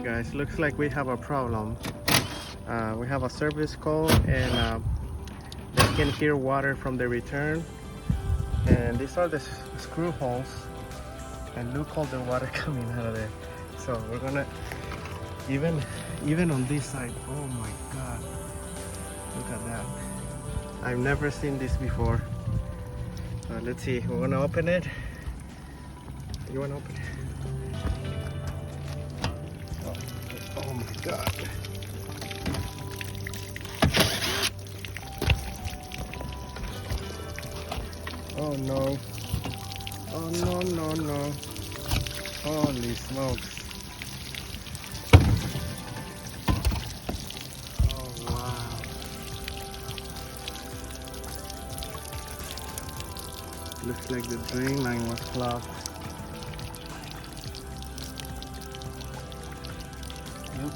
guys, looks like we have a problem. We have a service call and they can hear water from the return, and these are the screw holes, and look all the water coming out of there. So we're gonna even on this side. Oh my god, look at that. I've never seen this before. Let's see, we're gonna open it. You wanna open it? Oh my god. Oh no. Oh no, no, no. Holy smokes. Oh wow. Looks like the drain line was clogged. Yep.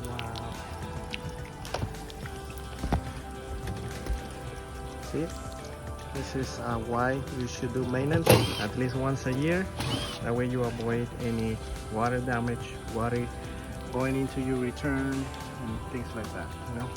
Wow. See? This is why you should do maintenance at least once a year. That way you avoid any water damage, water going into your return and things like that, you know?